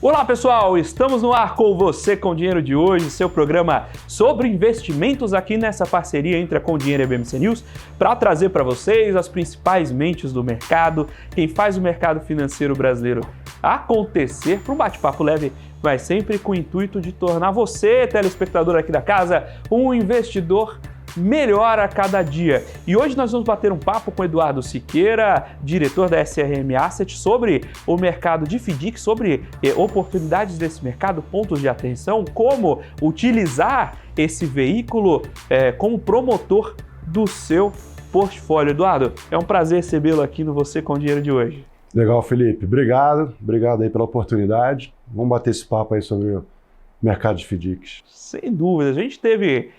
Olá pessoal, estamos no ar com você com Dinheiro de hoje, seu programa sobre investimentos aqui nessa parceria entre a Com Dinheiro e a BMC News, para trazer para vocês as principais mentes do mercado, quem faz o mercado financeiro brasileiro acontecer, para um bate-papo leve, mas sempre com o intuito de tornar você, telespectador aqui da casa, um investidor melhor a cada dia. E hoje nós vamos bater um papo com Eduardo Siqueira, diretor da SRM Asset, sobre o mercado de FDIC, sobre oportunidades desse mercado, pontos de atenção, como utilizar esse veículo como promotor do seu portfólio. Eduardo, é um prazer recebê-lo aqui no Você com Dinheiro de hoje. Legal, Felipe. Obrigado aí pela oportunidade. Vamos bater esse papo aí sobre o mercado de FDICs. Sem dúvida. A gente teve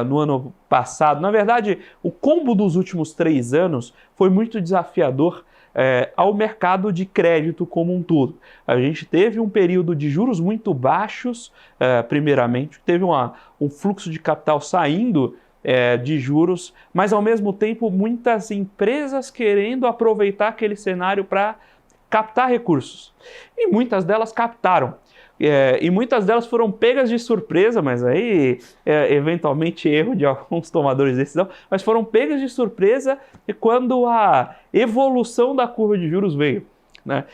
no ano passado, na verdade, o combo dos últimos 3 anos foi muito desafiador ao mercado de crédito como um todo. A gente teve um período de juros muito baixos, primeiramente, teve um fluxo de capital saindo de juros, mas ao mesmo tempo muitas empresas querendo aproveitar aquele cenário para captar recursos. E muitas delas captaram. E muitas delas foram pegas de surpresa, mas aí eventualmente erro de alguns tomadores de decisão, mas foram pegas de surpresa quando a evolução da curva de juros veio, né?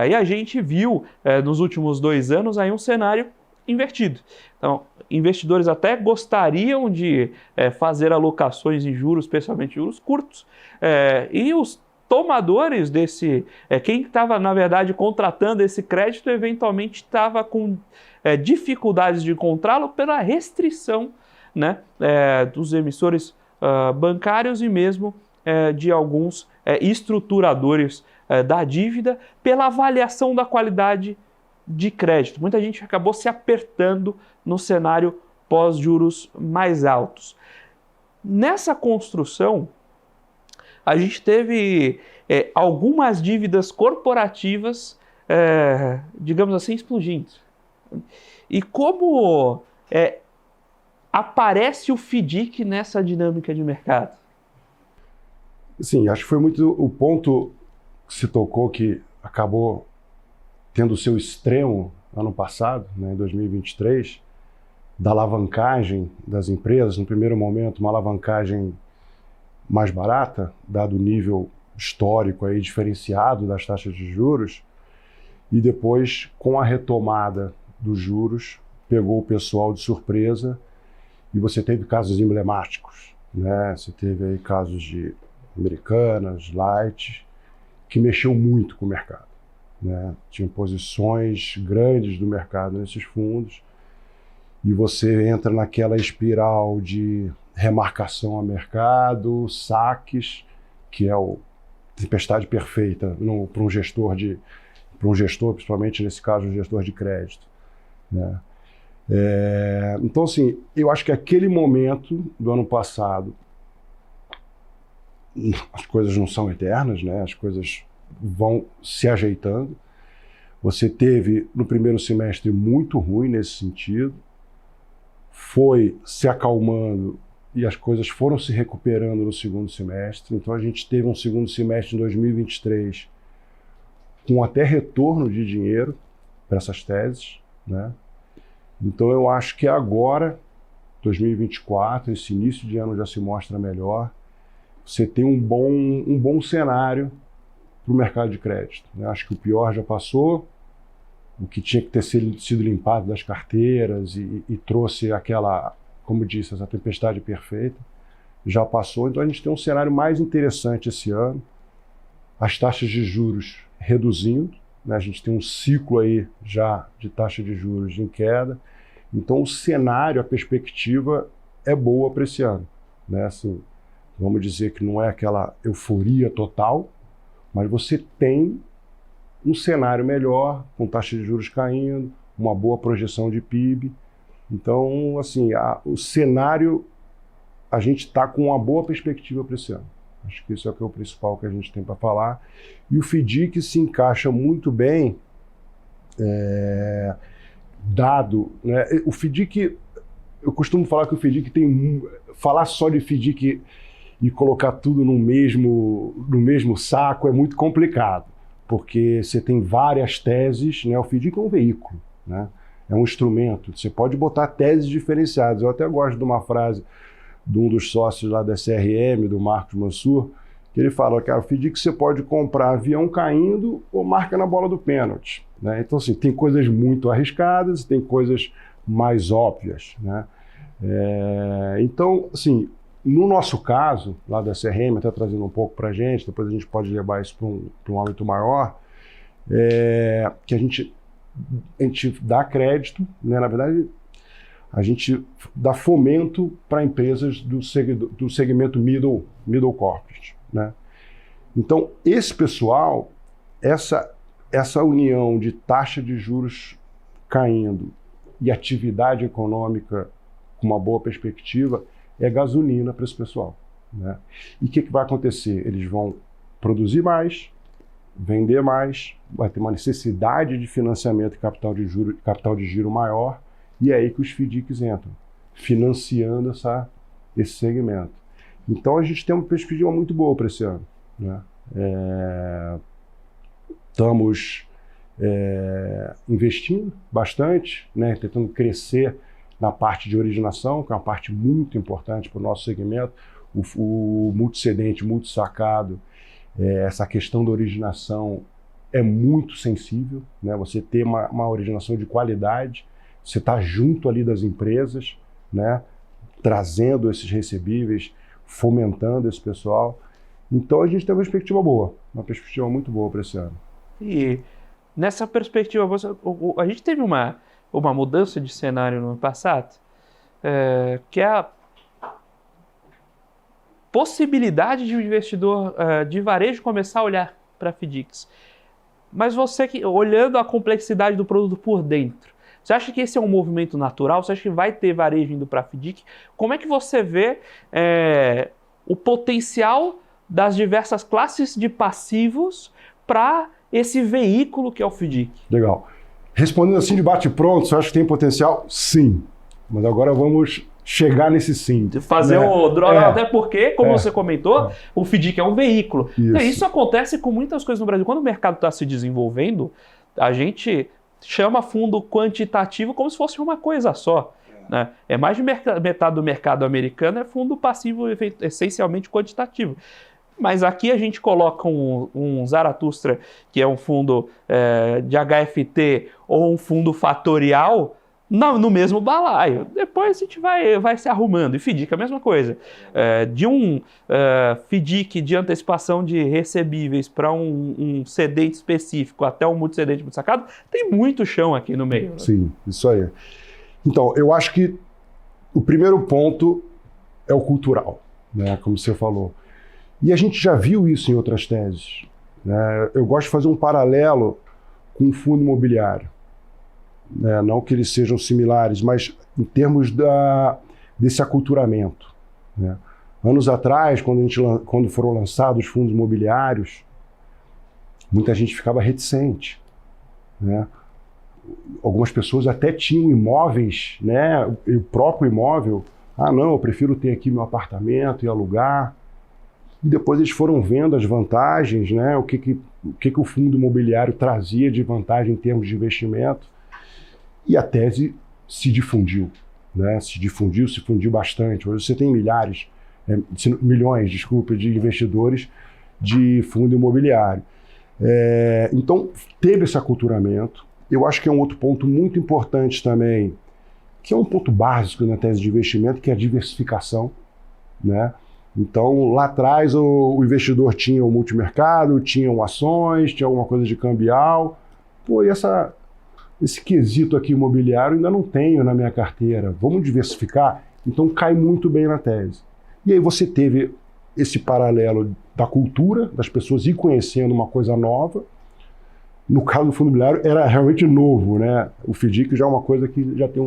E a gente viu nos últimos 2 anos aí um cenário invertido. Então, investidores até gostariam de fazer alocações em juros, especialmente juros curtos, e os tomadores quem estava, na verdade, contratando esse crédito, eventualmente estava com dificuldades de encontrá-lo pela restrição, né, dos emissores bancários e mesmo de alguns estruturadores da dívida pela avaliação da qualidade de crédito. Muita gente acabou se apertando no cenário pós-juros mais altos. Nessa construção, a gente teve algumas dívidas corporativas, digamos assim, explodindo. E como aparece o FDIC nessa dinâmica de mercado? Sim, acho que foi muito o ponto que se tocou que acabou tendo o seu extremo ano passado, né, em 2023, da alavancagem das empresas, no primeiro momento uma alavancagem mais barata, dado o nível histórico aí diferenciado das taxas de juros, e depois, com a retomada dos juros, pegou o pessoal de surpresa e você teve casos emblemáticos, né? Você teve aí casos de Americanas, Light, que mexeu muito com o mercado, né? Tinha posições grandes do mercado nesses fundos e você entra naquela espiral de remarcação a mercado, saques, que é a tempestade perfeita para um gestor, principalmente nesse caso, um gestor de crédito, né? Então, assim, eu acho que aquele momento do ano passado, as coisas não são eternas, né? As coisas vão se ajeitando. Você teve, no primeiro semestre, muito ruim nesse sentido, foi se acalmando e as coisas foram se recuperando no segundo semestre. Então a gente teve um segundo semestre em 2023 com até retorno de dinheiro para essas teses, né? Então eu acho que agora, 2024, esse início de ano já se mostra melhor. Você tem um bom cenário para o mercado de crédito, né? Acho que o pior já passou, o que tinha que ter sido limpado das carteiras e trouxe aquela, como disse, essa tempestade perfeita, já passou. Então a gente tem um cenário mais interessante esse ano, as taxas de juros reduzindo, né? A gente tem um ciclo aí já de taxa de juros em queda, então o cenário, a perspectiva é boa para esse ano, né? Assim, vamos dizer que não é aquela euforia total, mas você tem um cenário melhor, com taxa de juros caindo, uma boa projeção de PIB. Então, assim, o cenário, a gente está com uma boa perspectiva para esse ano. Acho que isso é o principal que a gente tem para falar. E o FDIC se encaixa muito bem, dado, né? O FDIC, eu costumo falar que o FDIC falar só de FDIC e colocar tudo no mesmo saco é muito complicado. porque você tem várias teses, né? O FDIC é um veículo, né? É um instrumento. Você pode botar teses diferenciadas. Eu até gosto de uma frase de um dos sócios lá da CRM, do Marcos Mansur, que ele fala, cara, o FDIC você pode comprar avião caindo ou marca na bola do pênalti, né? Então, assim, tem coisas muito arriscadas, tem coisas mais óbvias, né? Então, assim, no nosso caso, lá da CRM, até trazendo um pouco para a gente, depois a gente pode levar isso para um âmbito maior, que a gente dá crédito, né? Na verdade, a gente dá fomento para empresas do segmento middle corporate, né? Então, esse pessoal, essa união de taxa de juros caindo e atividade econômica com uma boa perspectiva é gasolina para esse pessoal, né? E o que vai acontecer? Eles vão produzir mais, vender mais, vai ter uma necessidade de financiamento e capital de giro maior, e é aí que os FDICs entram, financiando esse segmento. Então a gente tem uma perspectiva muito boa para esse ano, né? Estamos investindo bastante, né? Tentando crescer na parte de originação, que é uma parte muito importante para o nosso segmento, o multicedente, multisacado, essa questão da originação é muito sensível, né? Você ter uma originação de qualidade, você está junto ali das empresas, né? Trazendo esses recebíveis, fomentando esse pessoal. Então a gente tem uma perspectiva boa, uma perspectiva muito boa para esse ano. E nessa perspectiva, a gente teve uma mudança de cenário no ano passado, que é a possibilidade de um investidor de varejo começar a olhar para FDICs. Mas você, olhando a complexidade do produto por dentro, você acha que esse é um movimento natural? Você acha que vai ter varejo indo para FDIC? Como é que você vê o potencial das diversas classes de passivos para esse veículo que é o FDIC? Legal. Respondendo assim de bate-pronto, você acha que tem potencial? Sim. Mas agora vamos chegar nesse sim. Fazer até porque, como você comentou, o FDIC é um veículo. Isso acontece com muitas coisas no Brasil. Quando o mercado está se desenvolvendo, a gente chama fundo quantitativo como se fosse uma coisa só, né? Mais de metade do mercado americano é fundo passivo essencialmente quantitativo. Mas aqui a gente coloca um Zaratustra, que é um fundo de HFT ou um fundo fatorial, no mesmo balaio. Depois a gente vai se arrumando. E FDIC é a mesma coisa. De um FDIC de antecipação de recebíveis para um cedente específico até um multicedente muito sacado, tem muito chão aqui no meio. Né? Sim, isso aí. Então, eu acho que o primeiro ponto é o cultural, né? Como você falou. E a gente já viu isso em outras teses, né? Eu gosto de fazer um paralelo com o fundo imobiliário. Não que eles sejam similares, mas em termos desse aculturamento, né? Anos atrás, quando foram lançados os fundos imobiliários, muita gente ficava reticente, né? Algumas pessoas até tinham imóveis, né? O próprio imóvel, não, eu prefiro ter aqui meu apartamento e alugar. E depois eles foram vendo as vantagens, né? O que o fundo imobiliário trazia de vantagem em termos de investimento. E a tese se difundiu, né? Se difundiu bastante. Hoje você tem milhões de investidores de fundo imobiliário. Então, teve esse aculturamento. Eu acho que é um outro ponto muito importante também, que é um ponto básico na tese de investimento, que é a diversificação, né? Então, lá atrás, o investidor tinha o multimercado, tinha ações, tinha alguma coisa de cambial. Pô, e esse quesito aqui imobiliário ainda não tenho na minha carteira. Vamos diversificar? Então, cai muito bem na tese. E aí você teve esse paralelo da cultura, das pessoas ir conhecendo uma coisa nova. No caso do fundo imobiliário, era realmente novo, né? O FDIC já é uma coisa que já tem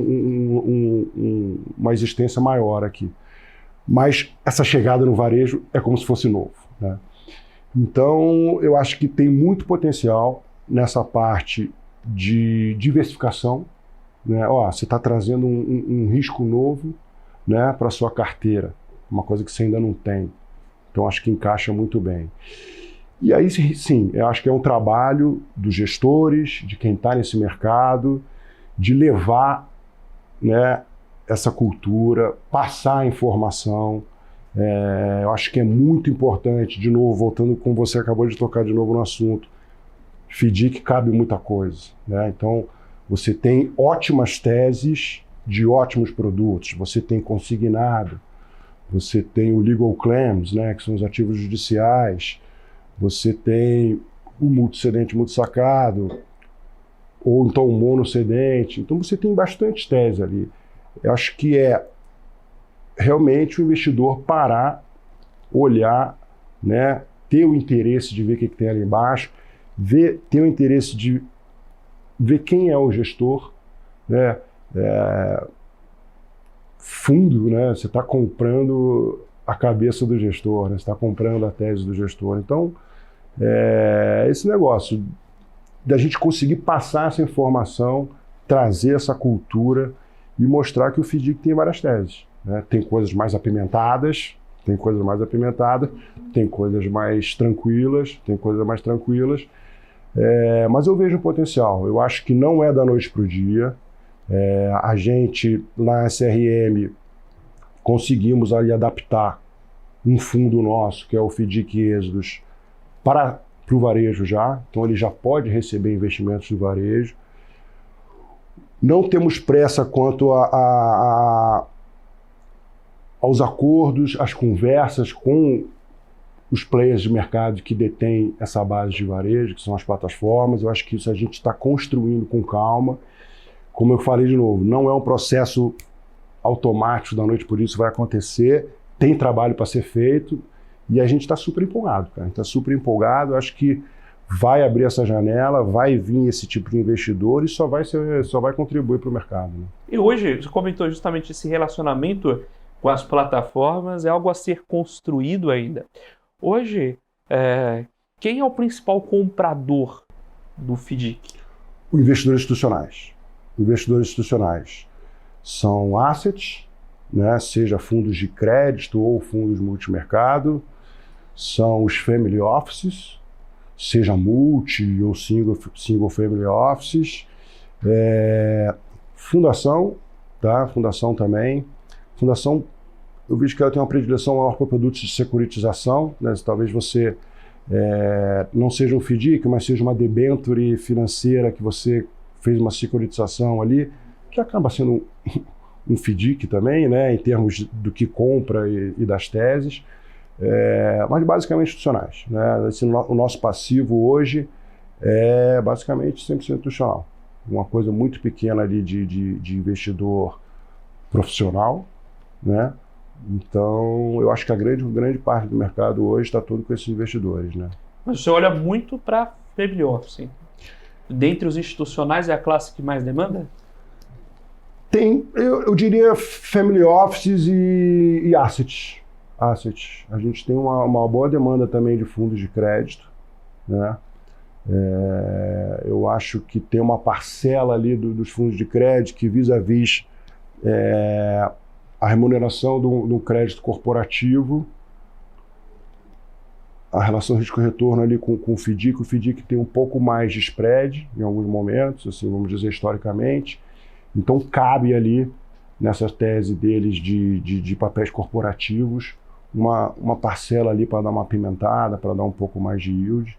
uma existência maior aqui. Mas essa chegada no varejo é como se fosse novo, né? Então, eu acho que tem muito potencial nessa parte de diversificação, né? Você está trazendo um risco novo, né, para a sua carteira, uma coisa que você ainda não tem. Então, acho que encaixa muito bem. E aí, sim, eu acho que é um trabalho dos gestores, de quem está nesse mercado, de levar, né, essa cultura, passar a informação. Eu acho que é muito importante, de novo, voltando como você acabou de tocar de novo no assunto, FDIC cabe muita coisa, né? Então, você tem ótimas teses de ótimos produtos, você tem consignado, você tem o legal claims, né, que são os ativos judiciais, você tem o multicedente multissacado, ou então o monocedente. Então você tem bastante tese ali. Eu acho que é realmente o investidor parar, olhar, né, ter o interesse de ver o que tem ali embaixo, ter o interesse de ver quem é o gestor, né? Fundo, né? Você está comprando a cabeça do gestor, né? Você está comprando a tese do gestor. Então, esse negócio da gente conseguir passar essa informação, trazer essa cultura e mostrar que o FDIC tem várias teses, né? Tem coisas mais apimentadas, tem coisas mais tranquilas, mas eu vejo o potencial. Eu acho que não é da noite para o dia. A gente, na SRM, conseguimos ali adaptar um fundo nosso, que é o FDIC Êxodos, para o varejo já. Então ele já pode receber investimentos do varejo. Não temos pressa quanto aos acordos, às conversas com os players de mercado que detêm essa base de varejo, que são as plataformas. Eu acho que isso a gente está construindo com calma. Como eu falei de novo, não é um processo automático da noite por isso vai acontecer, tem trabalho para ser feito e a gente está super empolgado, cara. A gente está super empolgado, acho que vai abrir essa janela, vai vir esse tipo de investidor e só vai contribuir para o mercado, né? E hoje, você comentou justamente esse relacionamento com as plataformas, é algo a ser construído ainda. Hoje, quem é o principal comprador do FDIC? Os investidores institucionais. Investidores institucionais são assets, né, seja fundos de crédito ou fundos multimercado, são os family offices, seja multi ou single family offices, fundação, tá? Fundação também. Fundação, eu vejo que ela tem uma predileção maior para produtos de securitização, né? Talvez você não seja um FDIC, mas seja uma debênture financeira que você fez uma securitização ali, que acaba sendo um FDIC também, né, em termos do que compra e das teses, mas basicamente institucionais, né? O nosso passivo hoje é basicamente 100% institucional. Uma coisa muito pequena ali de investidor profissional, né? Então, eu acho que a grande parte do mercado hoje está todo com esses investidores, né? Mas você olha muito para family office. Dentre os institucionais, é a classe que mais demanda? Tem, eu diria, family offices e assets. A gente tem uma boa demanda também de fundos de crédito, né? Eu acho que tem uma parcela ali dos fundos de crédito que vis-à-vis a remuneração do crédito corporativo, a relação risco-retorno ali com o FDIC tem um pouco mais de spread em alguns momentos, assim, vamos dizer historicamente. Então cabe ali, nessa tese deles de papéis corporativos, uma parcela ali para dar uma apimentada, para dar um pouco mais de yield.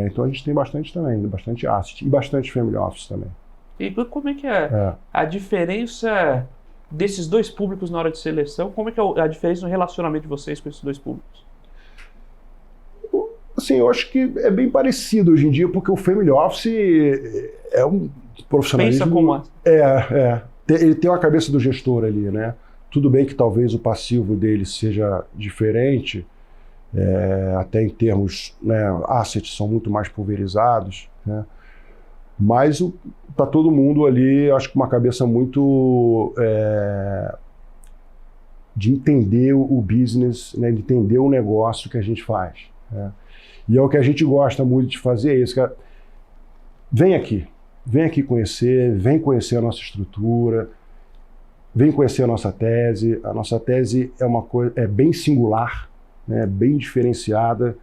Então a gente tem bastante também, bastante asset e bastante family office também. E como é que é a diferença desses dois públicos na hora de seleção? Como é que é a diferença no relacionamento de vocês com esses dois públicos? Assim, eu acho que é bem parecido hoje em dia, porque o family office é um profissionalismo... Pensa como ele tem uma cabeça do gestor ali, né? Tudo bem que talvez o passivo dele seja diferente, até em termos, né, assets são muito mais pulverizados, né? Mas tá todo mundo ali, acho que uma cabeça muito de entender o business, né, de entender o negócio que a gente faz, né? E é o que a gente gosta muito de fazer, é isso, cara. Vem aqui conhecer, vem conhecer a nossa estrutura, vem conhecer a nossa tese. A nossa tese é uma coisa, bem singular, né, bem diferenciada.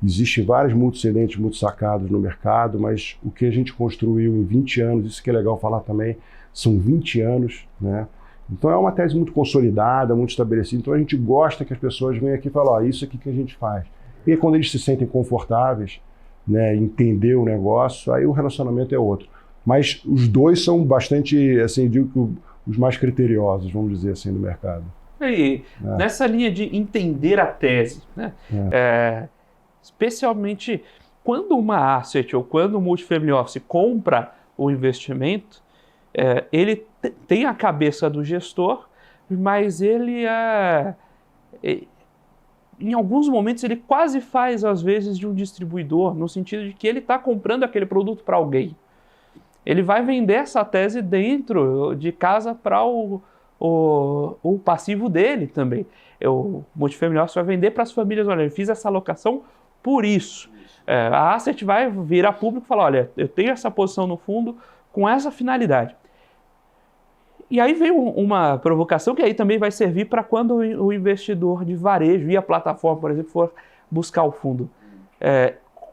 Existem vários multicedentes, multissacados no mercado, mas o que a gente construiu em 20 anos, isso que é legal falar também, são 20 anos, né? Então é uma tese muito consolidada, muito estabelecida, então a gente gosta que as pessoas venham aqui e falem, ó, isso aqui que a gente faz. E aí, quando eles se sentem confortáveis, né, entender o negócio, aí o relacionamento é outro. Mas os dois são bastante, assim, digo que os mais criteriosos, vamos dizer assim, do mercado. E nessa linha de entender a tese, né? Especialmente quando uma asset ou quando o multifamily office compra o investimento, ele tem a cabeça do gestor, mas ele em alguns momentos ele quase faz às vezes de um distribuidor, no sentido de que ele está comprando aquele produto para alguém. Ele vai vender essa tese dentro de casa para o passivo dele também. O multifamily office vai vender para as famílias, olha, eu fiz essa alocação por isso. A asset vai virar público e falar, olha, eu tenho essa posição no fundo com essa finalidade. E aí vem uma provocação que aí também vai servir para quando o investidor de varejo e a plataforma, por exemplo, for buscar o fundo.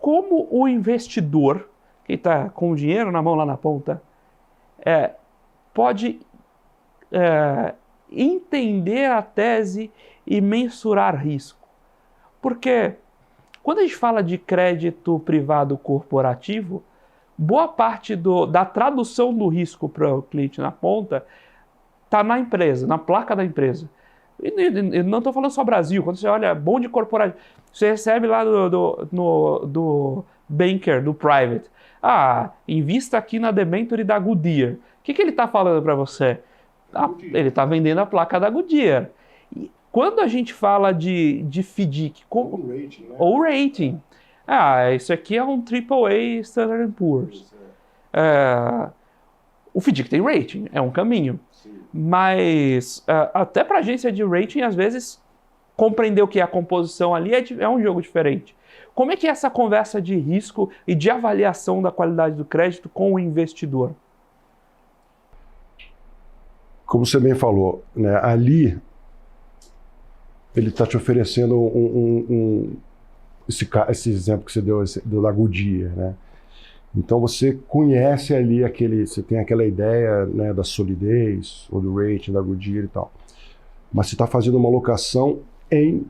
Como o investidor, que está com o dinheiro na mão lá na ponta, pode entender a tese e mensurar risco. Porque quando a gente fala de crédito privado corporativo, boa parte da tradução do risco para o cliente na ponta está na empresa, na placa da empresa. E não estou falando só Brasil, quando você olha bonde corporativo, você recebe lá do banker, do private, invista aqui na debenture da Goodyear. O que ele está falando para você? Ele está vendendo a placa da Goodyear. E quando a gente fala de FDIC, ou rating, isso aqui é um AAA Standard & Poor's. O FDIC tem rating, é um caminho. Sim. Mas até para a agência de rating, às vezes, compreender o que é a composição ali é um jogo diferente. Como é que é essa conversa de risco e de avaliação da qualidade do crédito com o investidor? Como você bem falou, né, ali ele está te oferecendo esse exemplo que você deu da Goodyear, né? Então você conhece ali você tem aquela ideia, né, da solidez ou do rating da Goodyear e tal, mas você está fazendo uma alocação em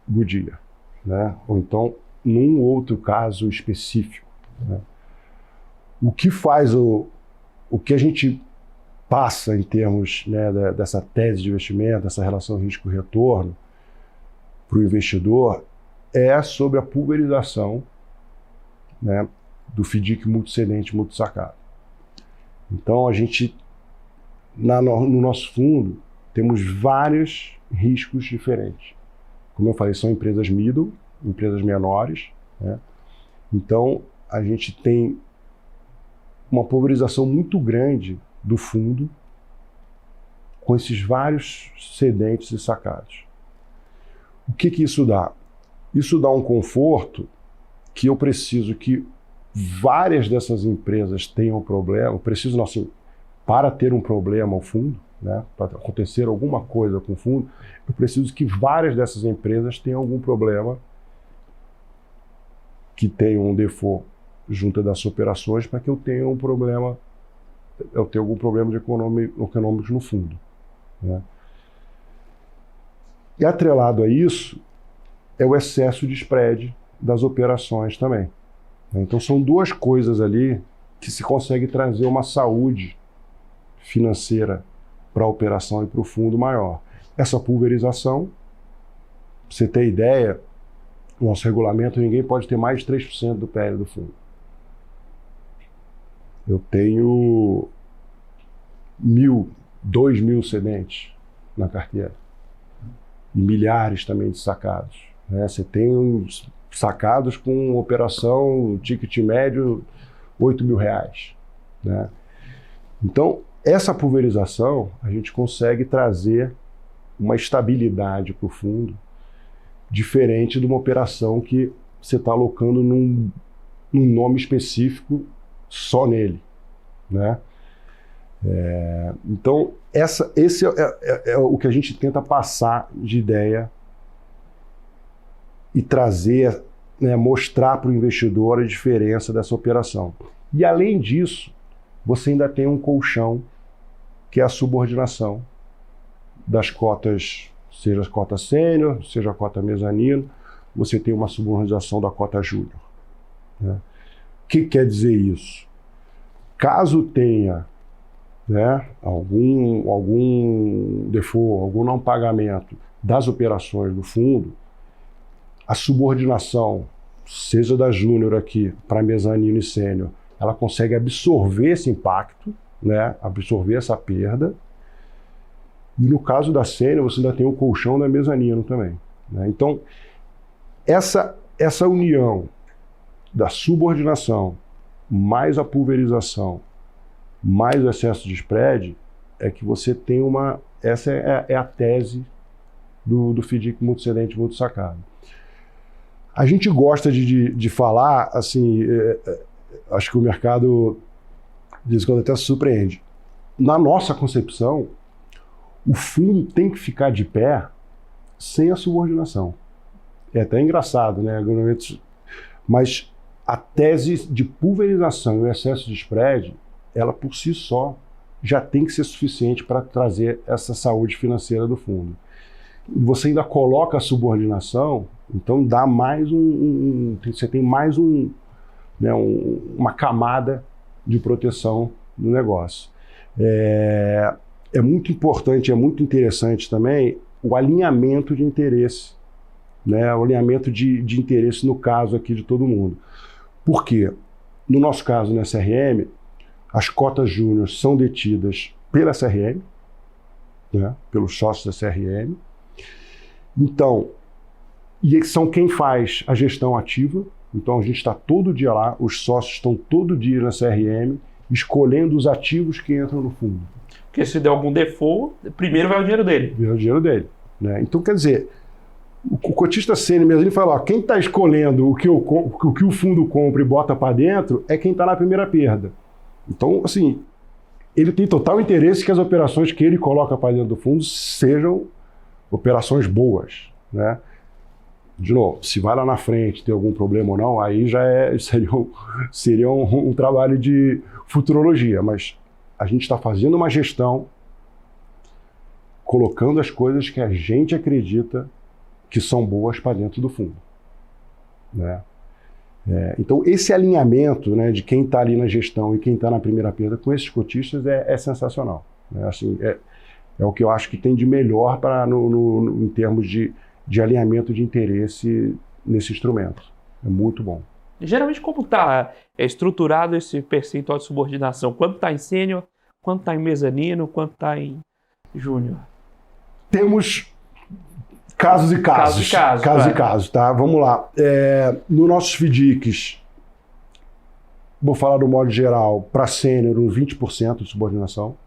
Goodyear, né? Ou então num outro caso específico, né? O que faz o que a gente passa em termos, né, dessa tese de investimento, dessa relação risco-retorno para o investidor é sobre a pulverização, né, do FDIC multicedente, multissacado. Então a gente, no nosso fundo, temos vários riscos diferentes. Como eu falei, são empresas middle, empresas menores, né? Então a gente tem uma pulverização muito grande do fundo com esses vários cedentes e sacados. O que isso dá? Isso dá um conforto que eu preciso que várias dessas empresas tenham problema, para ter um problema ao fundo, né, para acontecer alguma coisa com o fundo, eu preciso que várias dessas empresas tenham algum problema, que tenham um default junto das operações, para que eu tenha algum problema de econômicos no fundo, né? E atrelado a isso é o excesso de spread das operações também. Então são duas coisas ali que se consegue trazer uma saúde financeira para a operação e para o fundo maior. Essa pulverização, pra você ter ideia, no nosso regulamento ninguém pode ter mais de 3% do PL do fundo. Eu tenho 2.000 cedentes na carteira e milhares também de sacados, né? Você tem uns sacados com operação ticket médio R$8.000, né? Então essa pulverização a gente consegue trazer uma estabilidade para o fundo diferente de uma operação que você está alocando num nome específico só nele, né? Então esse é o que a gente tenta passar de ideia e trazer né, mostrar para o investidor a diferença dessa operação. E além disso, você ainda tem um colchão, que é a subordinação das cotas, seja a cota sênior, seja a cota mezanino, você tem uma subordinação da cota júnior. Né? O que quer dizer isso? Caso tenha, né, algum default, algum não pagamento das operações do fundo, a subordinação, seja da júnior aqui para mezanino e sênior, ela consegue absorver esse impacto, né, absorver essa perda. E no caso da sênior, você ainda tem o colchão da mezanino também. Né? Então, essa união da subordinação, mais a pulverização, mais o excesso de spread, é que você tem uma... Essa é a tese do FDIC multicedente multissacado. A gente gosta de falar, assim, acho que o mercado diz quando até se surpreende. Na nossa concepção, o fundo tem que ficar de pé sem a subordinação. É até engraçado, né? Mas a tese de pulverização e o excesso de spread, ela por si só já tem que ser suficiente para trazer essa saúde financeira do fundo. Você ainda coloca a subordinação, então dá mais você tem mais né, uma camada de proteção no negócio. É muito importante, é muito interessante também o alinhamento de interesse, né, o alinhamento de interesse no caso aqui de todo mundo. Por quê? No nosso caso, na SRM, as cotas júnior são detidas pela SRM, né, pelos sócios da SRM. Então, e são quem faz a gestão ativa. Então a gente está todo dia lá, os sócios estão todo dia na CRM, escolhendo os ativos que entram no fundo. Porque se der algum default, primeiro vai o dinheiro dele. Vai o dinheiro dele. Né? Então, quer dizer, o cotista sênior mesmo, ele fala, ó, quem está escolhendo o que o fundo compra e bota para dentro é quem está na primeira perda. Então, assim, ele tem total interesse que as operações que ele coloca para dentro do fundo sejam operações boas, né? De novo, se vai lá na frente ter algum problema ou não, aí já seria um trabalho de futurologia, mas a gente está fazendo uma gestão colocando as coisas que a gente acredita que são boas para dentro do fundo. Né? Então, esse alinhamento, né, de quem está ali na gestão e quem está na primeira perda com esses cotistas é sensacional. Né? Assim, é o que eu acho que tem de melhor em termos de alinhamento de interesse nesse instrumento. É muito bom. Geralmente, como está estruturado esse percentual de subordinação? Quanto está em sênior, quanto está em mezanino, quanto está em júnior? Temos casos e casos. Casos e casos, tá? Vamos lá. Nos nossos FDICs, vou falar do modo geral, para sênior, 20% de subordinação.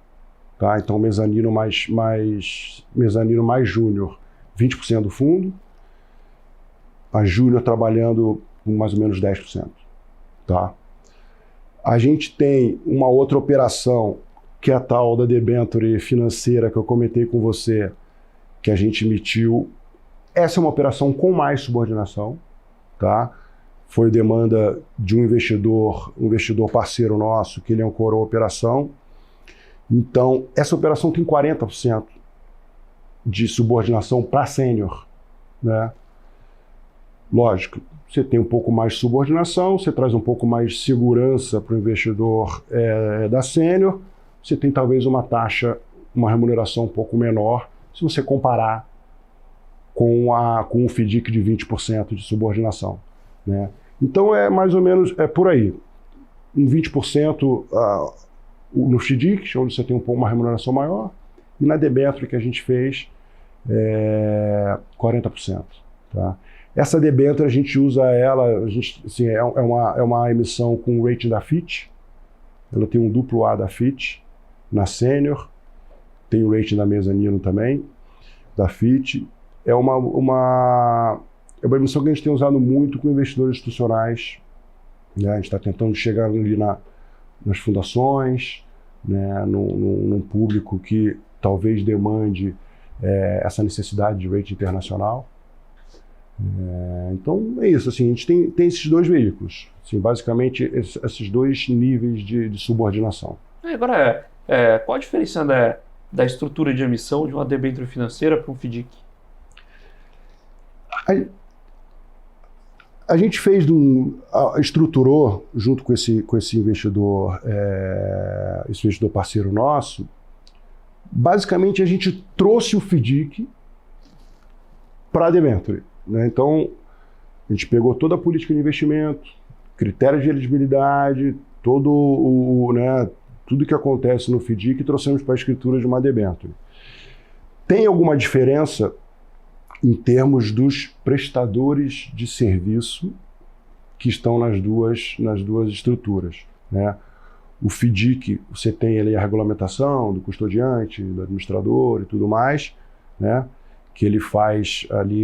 Tá? Então, mezanino mais júnior, 20% do fundo. A júnior trabalhando com mais ou menos 10%. Tá? A gente tem uma outra operação, que é a tal da debênture financeira que eu comentei com você, que a gente emitiu. Essa é uma operação com mais subordinação. Tá? Foi demanda de um investidor parceiro nosso, que ele ancorou a operação. Então, essa operação tem 40% de subordinação para sênior. Né? Lógico, você tem um pouco mais de subordinação, você traz um pouco mais de segurança para o investidor da sênior, você tem talvez uma taxa, uma remuneração um pouco menor, se você comparar com um FDIC de 20% de subordinação. Né? Então, é mais ou menos por aí. Um 20% no FDIC, onde você tem uma remuneração maior, e na debênture que a gente fez, 40%. Tá? Essa debênture a gente usa ela, assim, é uma emissão com o rating da Fitch, ela tem um duplo A da Fitch, na sênior, tem o rating da mezanino também, da Fitch. É uma emissão que a gente tem usado muito com investidores institucionais, né? A gente está tentando chegar ali nas fundações, né? num público que talvez demande essa necessidade de rating internacional. Então é isso, assim, a gente tem esses dois veículos, assim, basicamente esses dois níveis de subordinação. Agora, qual a diferença da estrutura de emissão de uma debênture financeira para um FDIC? A gente estruturou junto com esse investidor, esse investidor parceiro nosso. Basicamente, a gente trouxe o FDIC para a debênture, né? Então, a gente pegou toda a política de investimento, critérios de elegibilidade, tudo que acontece no FDIC e trouxemos para a escritura de uma debênture. Tem alguma diferença em termos dos prestadores de serviço que estão nas duas estruturas, né? O FDIC, você tem ali a regulamentação do custodiante, do administrador e tudo mais, né? Que ele faz ali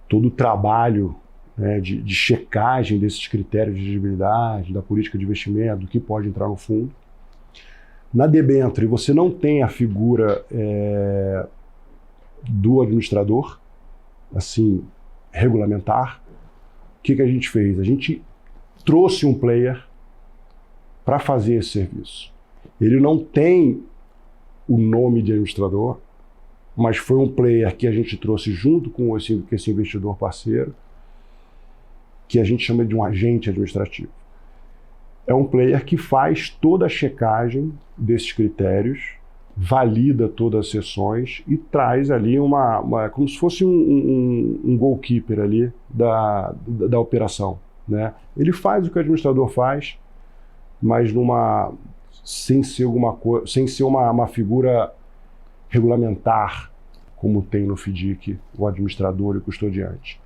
todo o trabalho, né, de checagem desses critérios de elegibilidade, da política de investimento, do que pode entrar no fundo. Na debênture, você não tem a figura do administrador, assim, regulamentar. O que a gente fez? A gente trouxe um player para fazer esse serviço. Ele não tem o nome de administrador, mas foi um player que a gente trouxe junto com esse investidor parceiro, que a gente chama de um agente administrativo. É um player que faz toda a checagem desses critérios, valida todas as sessões e traz ali como se fosse um goalkeeper ali da operação, né? Ele faz o que o administrador faz, mas sem ser uma figura regulamentar, como tem no FDIC o administrador e o custodiante.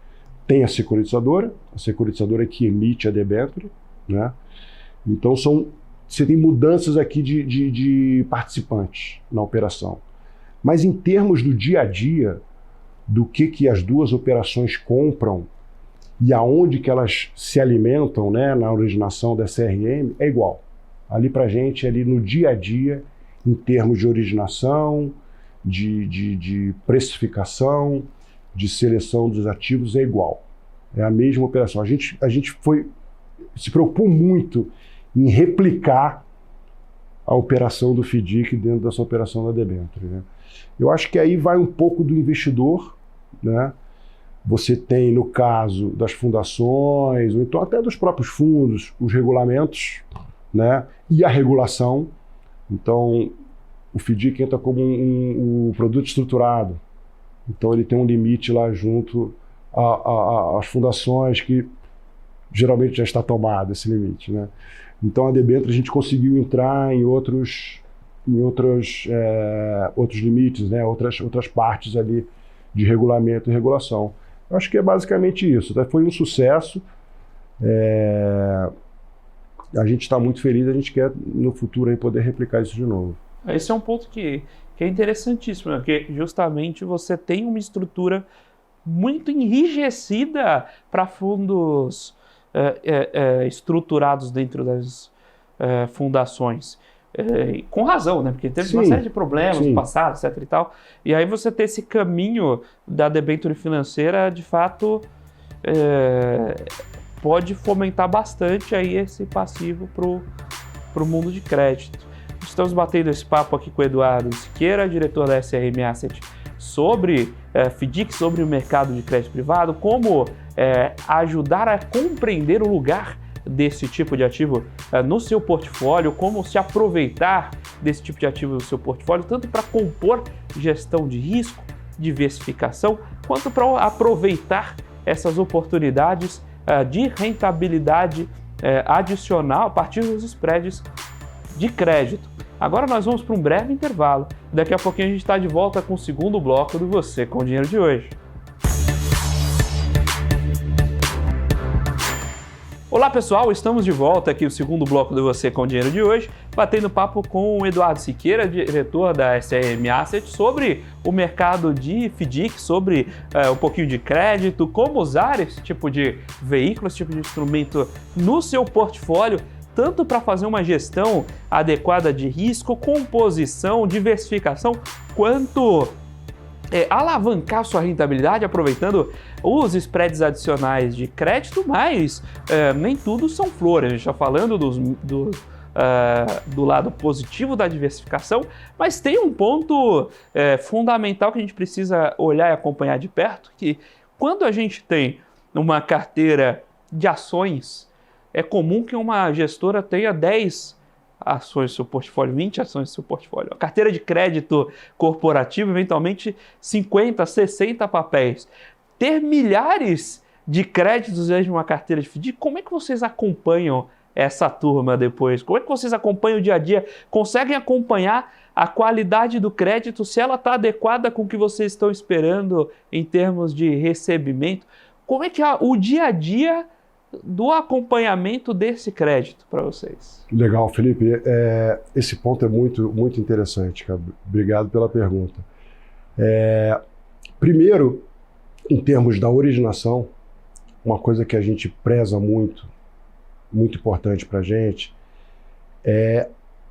Tem a securitizadora que emite a debênture, né? Então você tem mudanças aqui de participantes na operação. Mas em termos do dia a dia, do que as duas operações compram e aonde que elas se alimentam, né, na originação da CRM, é igual. Ali para a gente, ali no dia a dia, em termos de originação, de precificação, de seleção dos ativos, é igual. É a mesma operação. A gente se preocupou muito em replicar a operação do FDIC dentro dessa operação da debênture, né? Eu acho que aí vai um pouco do investidor, né? Você tem, no caso das fundações, ou então até dos próprios fundos, os regulamentos, né? E a regulação. Então, o FDIC entra como um produto estruturado. Então, ele tem um limite lá junto às fundações, que geralmente já está tomado esse limite, né? Então, a debênture a gente conseguiu entrar em outros limites, né? outras partes ali de regulamento e regulação. Eu acho que é basicamente isso. Foi um sucesso. A gente está muito feliz, a gente quer no futuro aí poder replicar isso de novo. Esse é um ponto que é interessantíssimo, né? Porque justamente você tem uma estrutura muito enrijecida para fundos estruturados dentro das fundações. Com razão, né? Porque teve uma série de problemas no passado, etc. e tal. E aí você ter esse caminho da debênture financeira, de fato, pode fomentar bastante aí esse passivo para o mundo de crédito. Estamos batendo esse papo aqui com o Eduardo Siqueira, diretor da SRM Asset, sobre FDIC, sobre o mercado de crédito privado, como ajudar a compreender o lugar desse tipo de ativo no seu portfólio, como se aproveitar desse tipo de ativo no seu portfólio, tanto para compor gestão de risco, diversificação, quanto para aproveitar essas oportunidades de rentabilidade adicional a partir dos spreads de crédito. Agora nós vamos para um breve intervalo. Daqui a pouquinho a gente está de volta com o segundo bloco do Você com o Dinheiro de hoje. Olá pessoal, estamos de volta aqui no segundo bloco do Você com o Dinheiro de hoje, batendo papo com o Eduardo Siqueira, diretor da SRM Asset, sobre o mercado de FDIC, sobre um pouquinho de crédito, como usar esse tipo de veículo, esse tipo de instrumento no seu portfólio, tanto para fazer uma gestão adequada de risco, composição, diversificação, quanto alavancar sua rentabilidade aproveitando os spreads adicionais de crédito, mas nem tudo são flores. A gente está falando do lado positivo da diversificação, mas tem um ponto fundamental que a gente precisa olhar e acompanhar de perto, que quando a gente tem uma carteira de ações, é comum que uma gestora tenha 10 ações no seu portfólio, 20 ações no seu portfólio. A carteira de crédito corporativo, eventualmente 50, 60 papéis. Ter milhares de créditos dentro de uma carteira de FDIC, como é que vocês acompanham essa turma depois? Como é que vocês acompanham o dia a dia? Conseguem acompanhar a qualidade do crédito, se ela está adequada com o que vocês estão esperando em termos de recebimento? Como é que é o dia a dia do acompanhamento desse crédito para vocês? Legal, Felipe. Esse ponto é muito interessante, cara. Obrigado pela pergunta. Primeiro, em termos da originação, uma coisa que a gente preza muito importante para a gente,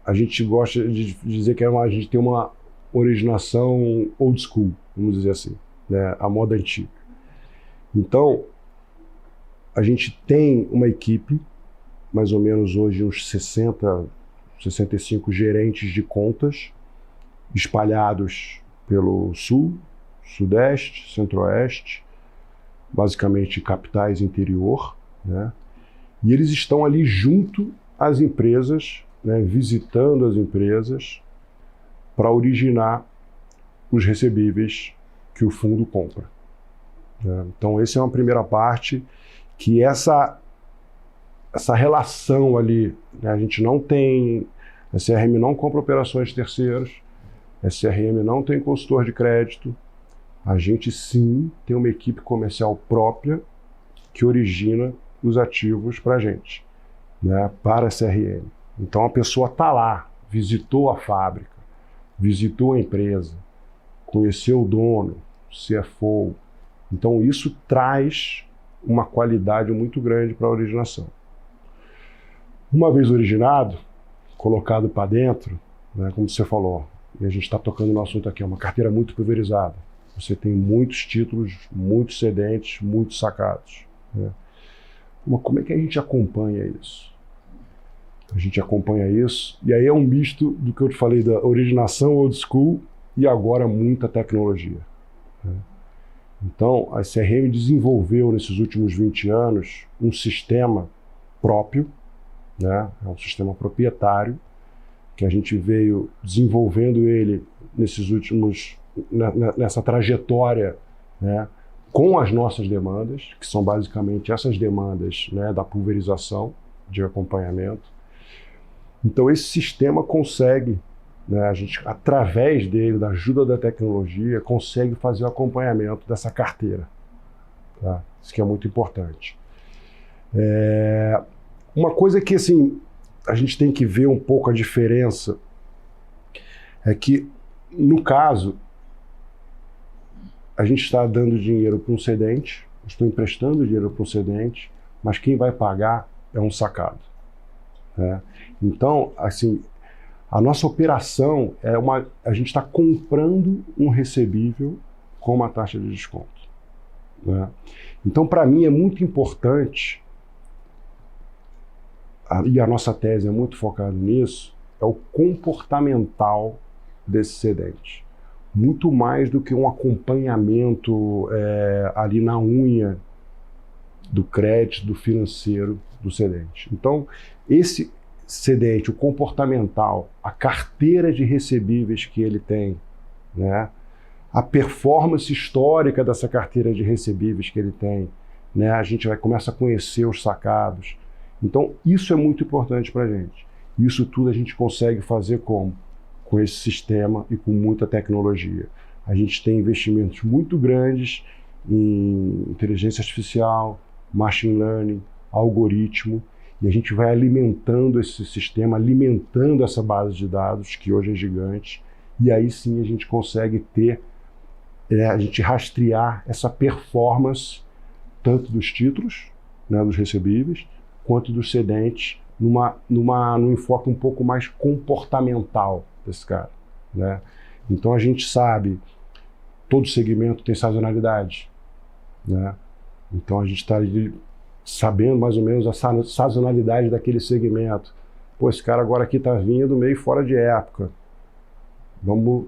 a gente gosta de dizer que a gente tem uma originação old school, vamos dizer assim, né? A moda antiga. Então, a gente tem uma equipe, mais ou menos hoje uns 60, 65 gerentes de contas, espalhados pelo Sul, Sudeste, Centro-Oeste, basicamente capitais interior, né? E eles estão ali junto às empresas, né, visitando as empresas para originar os recebíveis que o fundo compra, né? Então, essa é uma primeira parte, que essa relação ali, né, a gente não tem, a CRM não compra operações de terceiros, a CRM não tem consultor de crédito, a gente sim tem uma equipe comercial própria que origina os ativos para a gente, né, para a CRM. Então a pessoa está lá, visitou a fábrica, visitou a empresa, conheceu o dono, CFO. Então isso traz uma qualidade muito grande para a originação. Uma vez originado, colocado para dentro, né, como você falou, e a gente está tocando no assunto aqui, é uma carteira muito pulverizada. Você tem muitos títulos, muitos cedentes, muitos sacados, né? Mas como é que a gente acompanha isso? A gente acompanha isso, e aí é um misto do que eu te falei da originação old school e agora muita tecnologia, né? Então, a CRM desenvolveu nesses últimos 20 anos um sistema próprio, né? É um sistema proprietário, que a gente veio desenvolvendo ele nessa trajetória, né? Com as nossas demandas, que são basicamente essas demandas, né, da pulverização de acompanhamento. Então esse sistema consegue, né, a gente, através dele, da ajuda da tecnologia, consegue fazer o acompanhamento dessa carteira, tá? Isso que é muito importante. Uma coisa que, assim, a gente tem que ver um pouco a diferença é que, no caso, a gente está dando dinheiro para um cedente, estou emprestando dinheiro para um cedente, mas quem vai pagar é um sacado, né? Então, assim, a nossa operação a gente está comprando um recebível com uma taxa de desconto, né? Então, para mim, é muito importante, e a nossa tese é muito focada nisso, é o comportamental desse cedente. Muito mais do que um acompanhamento ali na unha do crédito, do financeiro do cedente. Então, esse cedente, o comportamental, a carteira de recebíveis que ele tem, né, a performance histórica dessa carteira de recebíveis que ele tem, né, a gente começa a conhecer os sacados. Então, isso é muito importante para a gente. Isso tudo a gente consegue fazer como? Com esse sistema e com muita tecnologia. A gente tem investimentos muito grandes em inteligência artificial, machine learning, algoritmo, e a gente vai alimentando esse sistema, alimentando essa base de dados, que hoje é gigante, e aí sim a gente consegue ter, a gente rastrear essa performance, tanto dos títulos, né, dos recebíveis, quanto dos cedentes, num enfoque um pouco mais comportamental desse cara, né? Então a gente sabe todo segmento tem sazonalidade, né? Então a gente está sabendo mais ou menos a sazonalidade daquele segmento. Pô, esse cara agora aqui está vindo meio fora de época. Vamos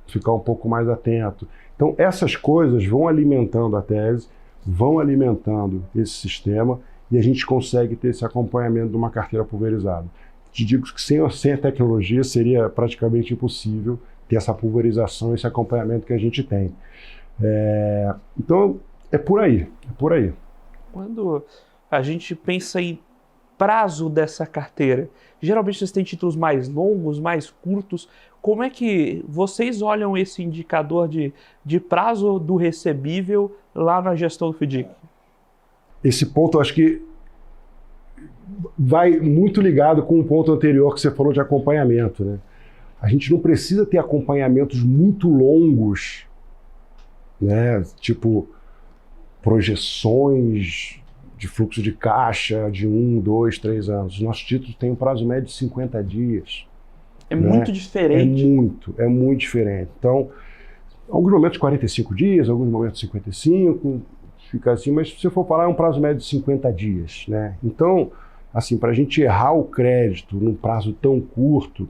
ficar um pouco mais atento. Então essas coisas vão alimentando a tese, vão alimentando esse sistema e a gente consegue ter esse acompanhamento de uma carteira pulverizada. Te digo que sem a tecnologia seria praticamente impossível ter essa pulverização, esse acompanhamento que a gente tem. Então é por aí, é por aí. Quando a gente pensa em prazo dessa carteira, geralmente vocês têm títulos mais longos, mais curtos. Como é que vocês olham esse indicador de prazo do recebível lá na gestão do FDIC? Esse ponto eu acho que vai muito ligado com o ponto anterior que você falou de acompanhamento, né? A gente não precisa ter acompanhamentos muito longos, né? Tipo projeções de fluxo de caixa de 1, 2, 3 anos. Os nossos títulos têm um prazo médio de 50 dias. É muito diferente. É muito diferente. Então, alguns momentos 45 dias, alguns momentos 55, fica assim, mas se você for falar, é um prazo médio de 50 dias, né? Então, assim, para a gente errar o crédito num prazo tão curto,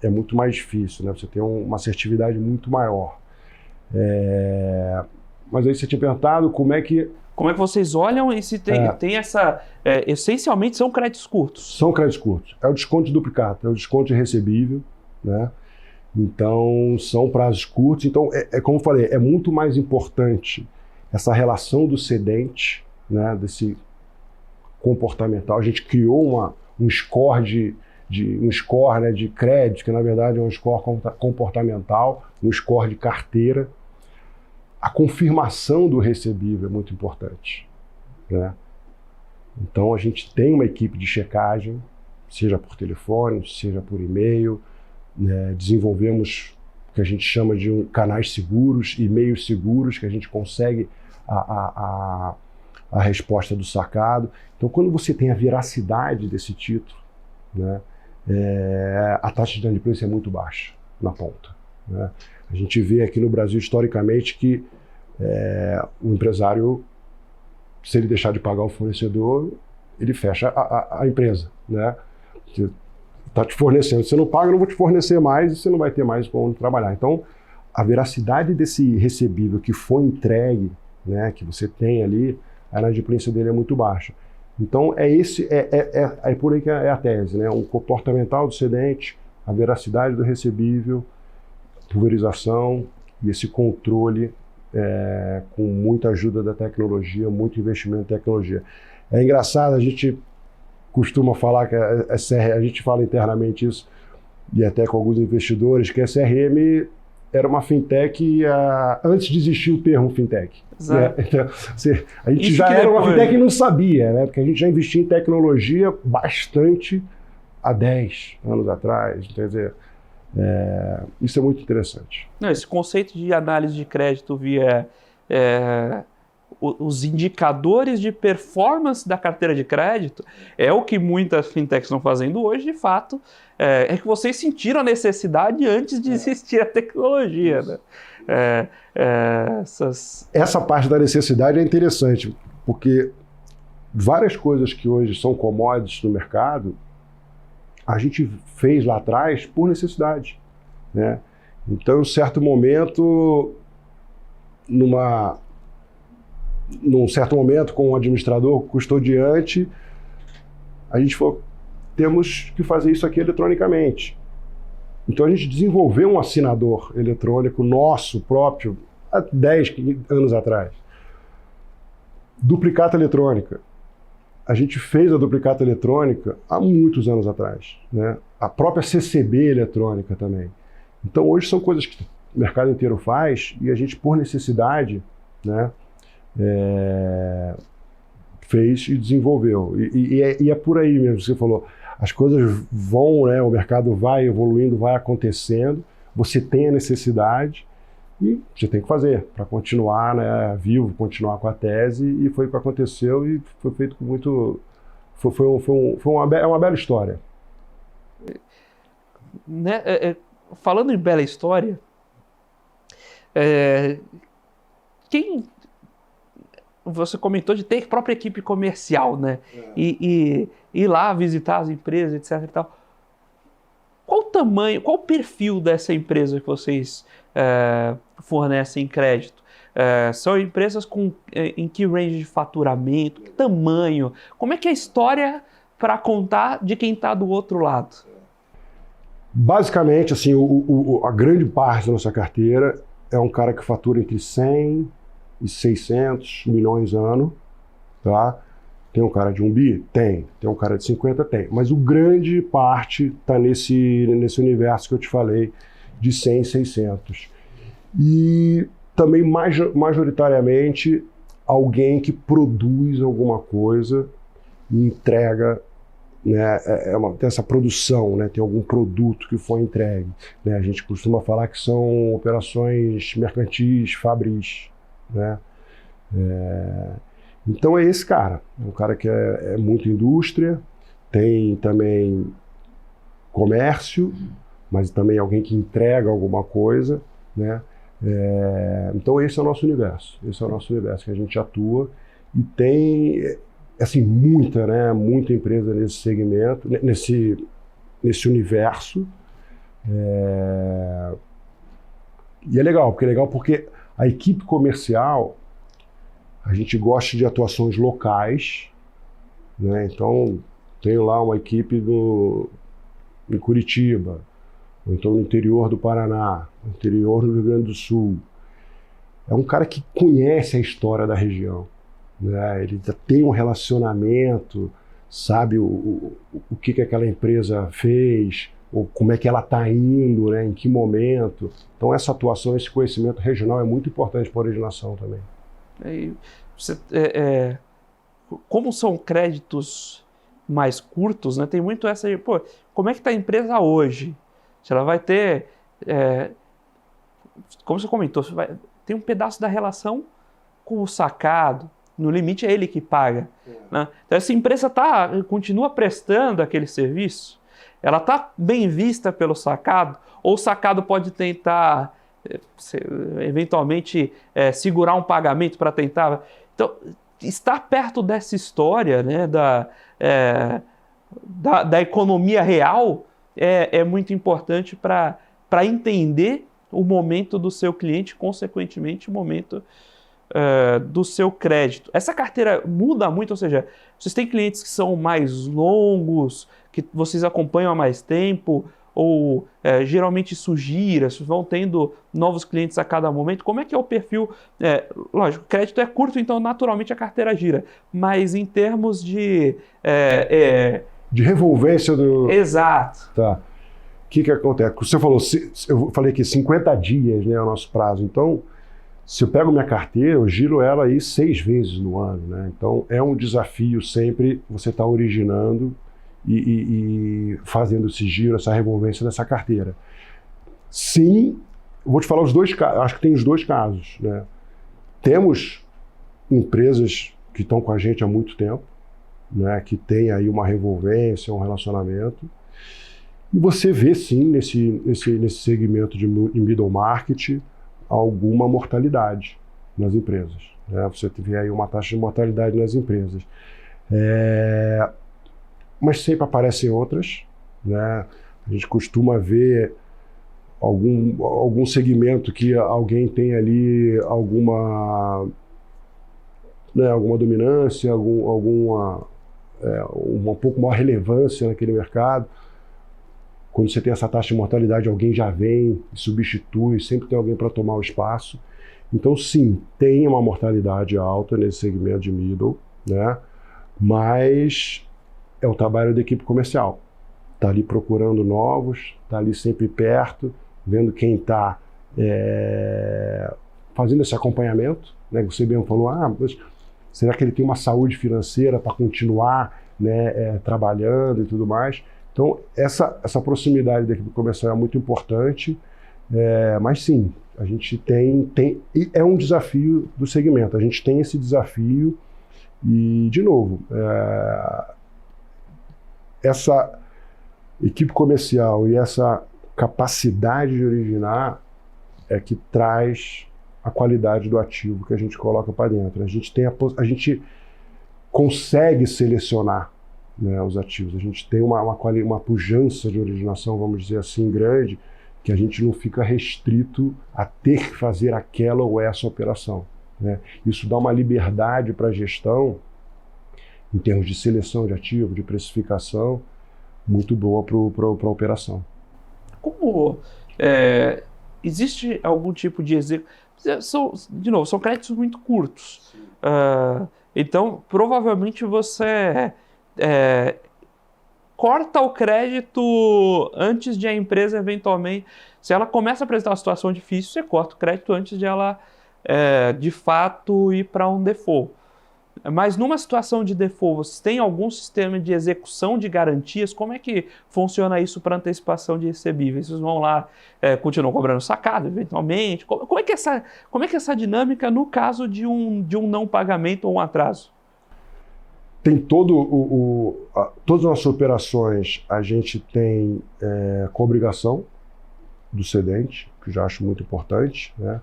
é muito mais difícil, né? Você tem uma assertividade muito maior. Mas aí você tinha perguntado como é que vocês olham e se tem essa... essencialmente são créditos curtos. São créditos curtos. É o desconto de duplicata, é o desconto de recebível, né? Então, são prazos curtos. Então, como eu falei, é muito mais importante essa relação do cedente, né? Desse comportamental. A gente criou um score né, de crédito, que na verdade é um score comportamental, um score de carteira. A confirmação do recebível é muito importante, né? Então a gente tem uma equipe de checagem, seja por telefone, seja por e-mail, né? Desenvolvemos o que a gente chama de canais seguros, e-mails seguros, que a gente consegue a resposta do sacado. Então quando você tem a veracidade desse título, né, a taxa de inadimplência é muito baixa na ponta, né? A gente vê aqui no Brasil, historicamente, que o empresário, se ele deixar de pagar o fornecedor, ele fecha a empresa, né? Está te fornecendo. Se você não paga, eu não vou te fornecer mais e você não vai ter mais como trabalhar. Então, a veracidade desse recebível que foi entregue, né, que você tem ali, a inadimplência dele é muito baixa. Então, é por aí que é a tese, né? O comportamental do cedente, a veracidade do recebível, pulverização e esse controle com muita ajuda da tecnologia, muito investimento em tecnologia. É engraçado, a gente costuma falar que a gente fala internamente isso, e até com alguns investidores, que a CRM era uma fintech antes de existir o termo fintech. Exato. Né? Então, a gente já era uma fintech e não sabia, né? Porque a gente já investia em tecnologia bastante há 10 anos atrás. Quer dizer, isso é muito interessante. Não, esse conceito de análise de crédito via os indicadores de performance da carteira de crédito é o que muitas fintechs estão fazendo hoje, de fato, é que vocês sentiram a necessidade antes de existir a tecnologia, né? Essa parte da necessidade é interessante, porque várias coisas que hoje são commodities no mercado, a gente fez lá atrás por necessidade, né? Então, em um certo momento, num certo momento, com um administrador custodiante, a gente falou, temos que fazer isso aqui eletronicamente. Então, a gente desenvolveu um assinador eletrônico nosso próprio há 10 anos atrás. Duplicata eletrônica. A gente fez a duplicata eletrônica há muitos anos atrás, né? A própria CCB eletrônica também. Então, hoje são coisas que o mercado inteiro faz e a gente, por necessidade, né, fez e desenvolveu. E é por aí mesmo, você falou, as coisas vão, né, o mercado vai evoluindo, vai acontecendo, você tem a necessidade e você tem que fazer para continuar, né, vivo, continuar com a tese, e foi o que aconteceu e foi feito com muito... É uma bela história. Né, falando em bela história, Quem você comentou de ter própria equipe comercial, né? E ir lá visitar as empresas, etc. E tal. Qual o tamanho, qual o perfil dessa empresa que vocês fornecem crédito? São empresas em que range de faturamento, que tamanho? Como é que é a história para contar de quem está do outro lado? Basicamente, assim, a grande parte da nossa carteira é um cara que fatura entre 100 e 600 milhões ano, tá? Tem um cara de 1 bi? Tem. Tem um cara de 50? Tem. Mas o grande parte está nesse universo que eu te falei, de 100 e 600. E também, majoritariamente, alguém que produz alguma coisa e entrega, né, tem essa produção, né, tem algum produto que foi entregue. Né, a gente costuma falar que são operações mercantis, fabris. Né? Então é esse cara, é um cara que é muito indústria, tem também comércio, mas também alguém que entrega alguma coisa, né? Então esse é o nosso universo que a gente atua e tem assim muita empresa nesse segmento, nesse universo. E é legal porque a equipe comercial, a gente gosta de atuações locais, né? Então, tenho lá uma equipe em Curitiba, ou então no interior do Paraná, no interior do Rio Grande do Sul. É um cara que conhece a história da região, né? Ele tem um relacionamento, sabe o que aquela empresa fez, ou como é que ela está indo, né? Em que momento. Então, essa atuação, esse conhecimento regional é muito importante para a originação também. Como são créditos mais curtos, né, tem muito essa de, como é que está a empresa hoje? Se ela vai ter, como você comentou, tem um pedaço da relação com o sacado, no limite é ele que paga. Né? Então essa empresa continua prestando aquele serviço, ela está bem vista pelo sacado, ou o sacado pode tentar eventualmente segurar um pagamento para tentar. Então, estar perto dessa história, né, da economia real é muito importante para entender o momento do seu cliente, consequentemente, o momento do seu crédito. Essa carteira muda muito, ou seja, vocês têm clientes que são mais longos, que vocês acompanham há mais tempo, ou geralmente isso gira, vocês vão tendo novos clientes a cada momento. Como é que é o perfil? Lógico, o crédito é curto, então naturalmente a carteira gira, mas em termos de revolvência do... Exato. Tá. O que acontece? Você falou, eu falei que 50 dias, né, é o nosso prazo. Então, se eu pego minha carteira, eu giro ela aí 6 vezes no ano, né? Então, é um desafio sempre você estar originando e fazendo esse giro, essa revolvência dessa carteira. Sim, vou te falar os dois casos, acho que tem os dois casos, né? Temos empresas que estão com a gente há muito tempo, né, que tem aí uma revolvência, um relacionamento, e você vê sim nesse segmento de middle market alguma mortalidade nas empresas, né? Você vê aí uma taxa de mortalidade nas empresas. Mas sempre aparecem outras, né? A gente costuma ver algum segmento que alguém tem ali alguma dominância, alguma um pouco maior relevância naquele mercado. Quando você tem essa taxa de mortalidade, alguém já vem e substitui, sempre tem alguém para tomar o espaço. Então, sim, tem uma mortalidade alta nesse segmento de middle, né? Mas é o trabalho da equipe comercial. Está ali procurando novos, está ali sempre perto, vendo quem está fazendo esse acompanhamento, né? Você mesmo falou, mas será que ele tem uma saúde financeira para continuar, né, trabalhando e tudo mais? Então, essa proximidade da equipe comercial é muito importante, mas sim, a gente tem e é um desafio do segmento, a gente tem esse desafio e, de novo, essa equipe comercial e essa capacidade de originar é que traz a qualidade do ativo que a gente coloca para dentro. A gente consegue selecionar, né, os ativos. A gente tem uma pujança de originação, vamos dizer assim, grande, que a gente não fica restrito a ter que fazer aquela ou essa operação, né? Isso dá uma liberdade para a gestão, em termos de seleção de ativo, de precificação, muito boa para a operação. Como existe algum tipo de de novo, são créditos muito curtos. Então, provavelmente você corta o crédito antes de a empresa eventualmente... Se ela começa a apresentar uma situação difícil, você corta o crédito antes de ela, de fato, ir para um default. Mas numa situação de default, você tem algum sistema de execução de garantias? Como é que funciona isso para antecipação de recebíveis? Vocês vão lá, continuam cobrando sacado, eventualmente? Como é que essa dinâmica no caso de um não pagamento ou um atraso? Tem todas as nossas operações, a gente tem coobrigação do cedente, que eu já acho muito importante, né?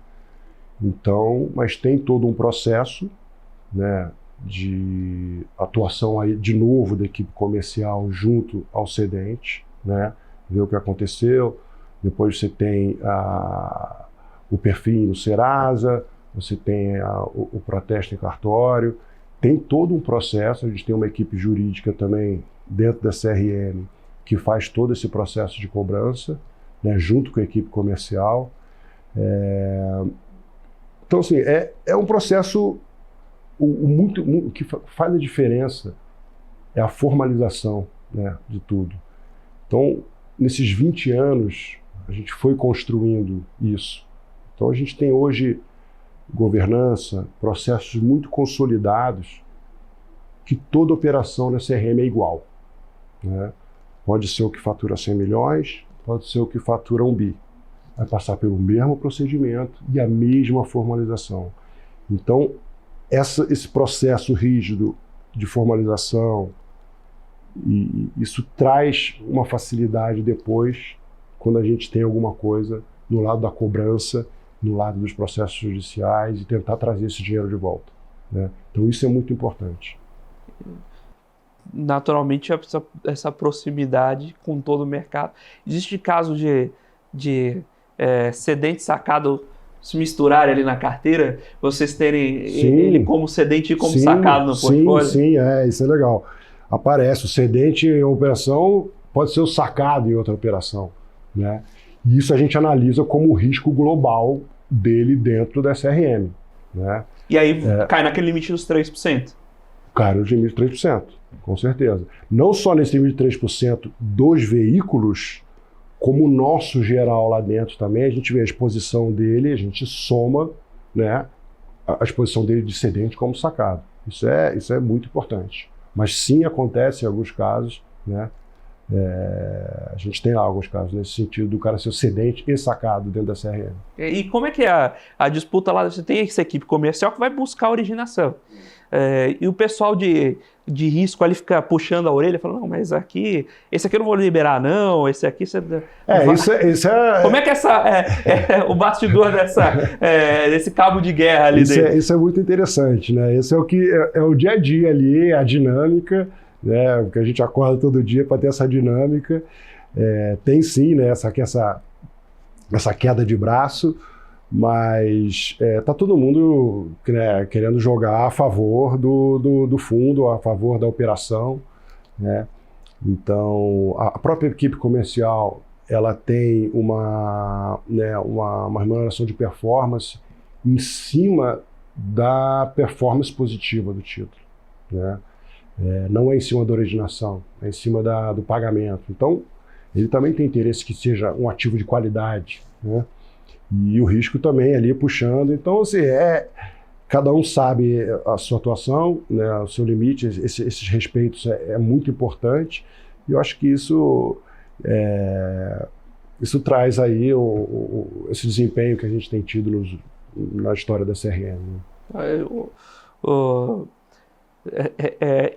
Então, mas tem todo um processo, né, de atuação aí, de novo, da equipe comercial junto ao cedente, né, ver o que aconteceu. Depois você tem o perfil no Serasa, você tem o protesto em cartório. Tem todo um processo, a gente tem uma equipe jurídica também dentro da CRM que faz todo esse processo de cobrança, né, junto com a equipe comercial. Então, assim, é um processo o que faz a diferença é a formalização, né, de tudo. Então, nesses 20 anos, a gente foi construindo isso. Então, a gente tem hoje governança, processos muito consolidados, que toda operação na CRM é igual, né? Pode ser o que fatura 100 milhões, pode ser o que fatura 1 bi. Vai passar pelo mesmo procedimento e a mesma formalização. Então, esse processo rígido de formalização, e isso traz uma facilidade depois, quando a gente tem alguma coisa no lado da cobrança, no lado dos processos judiciais, e tentar trazer esse dinheiro de volta, né? Então isso é muito importante. Naturalmente, essa proximidade com todo o mercado. Existe caso de cedente sacado se misturarem ali na carteira, vocês terem ele como cedente e como sacado no portfólio? Sim, isso é legal. Aparece o cedente em operação, pode ser o sacado em outra operação, né? E isso a gente analisa como risco global dele dentro da SRM, né? E aí cai naquele limite dos 3%? Cai no limite de 3%, com certeza. Não só nesse limite de 3% dos veículos, como o nosso geral lá dentro também, a gente vê a exposição dele, a gente soma, né, a exposição dele de cedente como sacado. Isso é muito importante. Mas sim, acontece em alguns casos, né? A gente tem lá alguns casos nesse sentido do cara ser cedente e sacado dentro da CRM. E como é que é a disputa lá? Você tem essa equipe comercial que vai buscar a originação. E o pessoal de risco ali fica puxando a orelha, falando, não, mas esse aqui eu não vou liberar não, esse aqui você... Isso é... Como é que o bastidor desse cabo de guerra ali dentro? Isso é muito interessante, né? Esse é o que é o dia a dia ali, a dinâmica, né? Porque a gente acorda todo dia para ter essa dinâmica. Tem sim, né, essa queda de braço, mas tá todo mundo, né, querendo jogar a favor do fundo, a favor da operação, né? Então, a própria equipe comercial, ela tem uma remuneração de performance em cima da performance positiva do título, né? Não é em cima da originação, é em cima do pagamento. Então, ele também tem interesse que seja um ativo de qualidade, né? E o risco também ali puxando. Então, assim, cada um sabe a sua atuação, né, o seu limite, esses respeitos é muito importante. E eu acho que isso traz aí esse desempenho que a gente tem tido na história da CRM, né?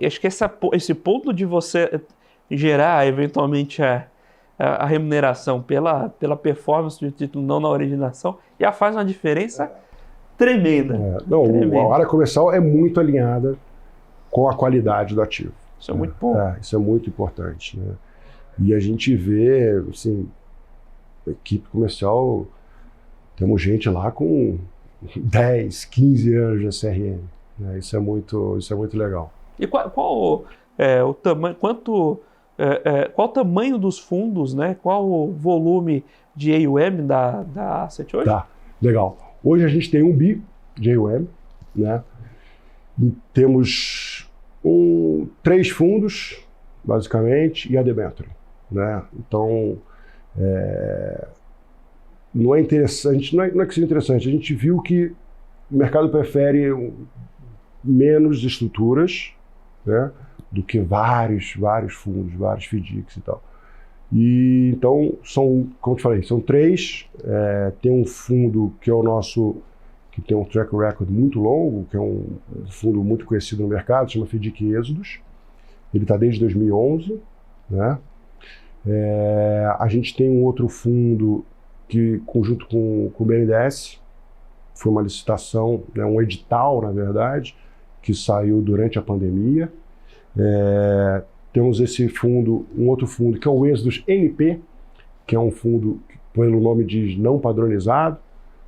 Acho que esse ponto de você gerar, eventualmente, a remuneração pela performance do título, não na originação, já faz uma diferença tremenda. Tremenda. A área comercial é muito alinhada com a qualidade do ativo. Isso é muito bom. Isso é muito importante, né? E a gente vê, assim, a equipe comercial, temos gente lá com 10, 15 anos de CRM. Né? Isso é muito legal. E qual o tamanho, qual o tamanho dos fundos, né? Qual o volume de AUM da Asset hoje? Tá, legal. Hoje a gente tem 1 bi de AUM, né? E temos 3 fundos, basicamente, e a debenture, né? Então, não é interessante, não é que seja interessante, a gente viu que o mercado prefere menos estruturas, né, do que vários fundos, vários FDICs e tal. E então, como eu te falei, são 3. Tem um fundo que é o nosso, que tem um track record muito longo, que é um fundo muito conhecido no mercado, chama FDIC Êxodos. Ele está desde 2011, né? A gente tem um outro fundo que, conjunto com o BNDES, foi uma licitação, né, um edital, na verdade, que saiu durante a pandemia. Temos esse fundo, um outro fundo, que é o Êxodos NP, que é um fundo que, pelo nome diz, não padronizado,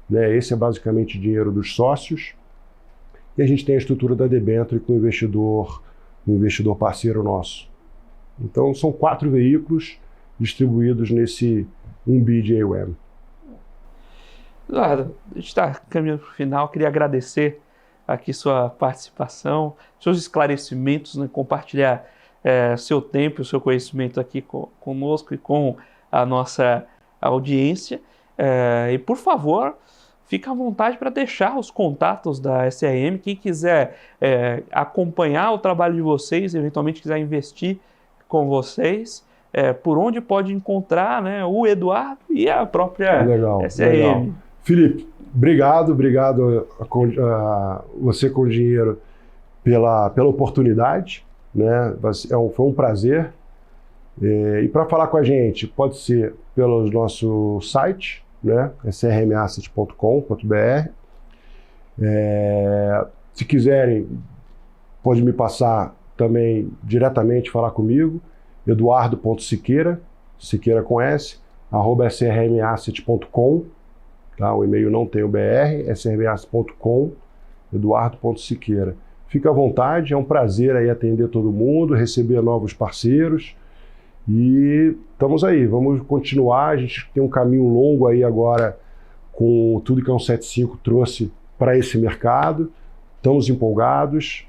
né? Esse é basicamente dinheiro dos sócios. E a gente tem a estrutura da debenture com um investidor parceiro nosso. Então, são 4 veículos distribuídos nesse 1 bi de AUM. Eduardo, a gente está caminhando para o final, queria agradecer aqui sua participação, seus esclarecimentos, né, compartilhar seu tempo, o seu conhecimento aqui conosco e com a nossa audiência. E, por favor, fique à vontade para deixar os contatos da SRM. Quem quiser acompanhar o trabalho de vocês, eventualmente quiser investir com vocês, por onde pode encontrar, né, o Eduardo e a própria SRM. Legal. Felipe, obrigado a você com o dinheiro pela oportunidade, né? Foi um prazer. E para falar com a gente, pode ser pelo nosso site, né? srmasset.com.br. Se quiserem, pode me passar também diretamente, falar comigo, eduardo.siqueira, Siqueira com S, @srmasset.com. Tá? O e-mail não tem o BR, srmasset.com, eduardo.siqueira. Fica à vontade, é um prazer aí atender todo mundo, receber novos parceiros e estamos aí, vamos continuar. A gente tem um caminho longo aí agora com tudo que a 175 trouxe para esse mercado, estamos empolgados.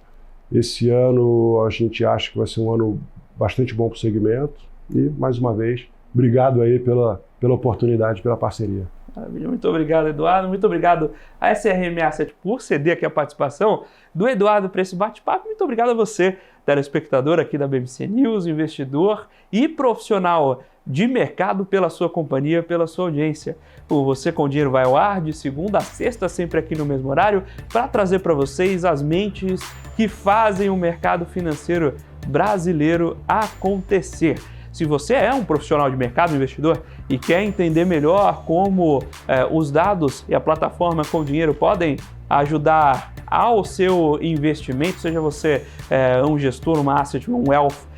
Esse ano a gente acha que vai ser um ano bastante bom para o segmento e, mais uma vez, obrigado aí pela oportunidade, pela parceria. Maravilha. Muito obrigado, Eduardo. Muito obrigado a SRM Asset por ceder aqui a participação do Eduardo para esse bate-papo. Muito obrigado a você, telespectador aqui da BMC News, investidor e profissional de mercado, pela sua companhia, pela sua audiência. O Você com Dinheiro vai ao ar de segunda a sexta, sempre aqui no mesmo horário, para trazer para vocês as mentes que fazem o mercado financeiro brasileiro acontecer. Se você é um profissional de mercado, investidor, e quer entender melhor como os dados e a plataforma Com Dinheiro podem ajudar ao seu investimento, seja você um gestor, uma asset, um wealth,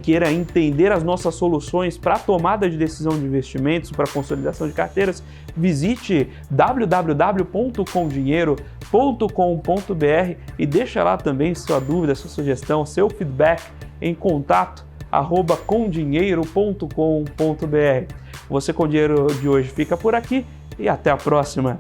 queira entender as nossas soluções para a tomada de decisão de investimentos, para consolidação de carteiras, visite www.comdinheiro.com.br e deixa lá também sua dúvida, sua sugestão, seu feedback em contato@comdinheiro.com.br. Você com Dinheiro de hoje fica por aqui e até a próxima.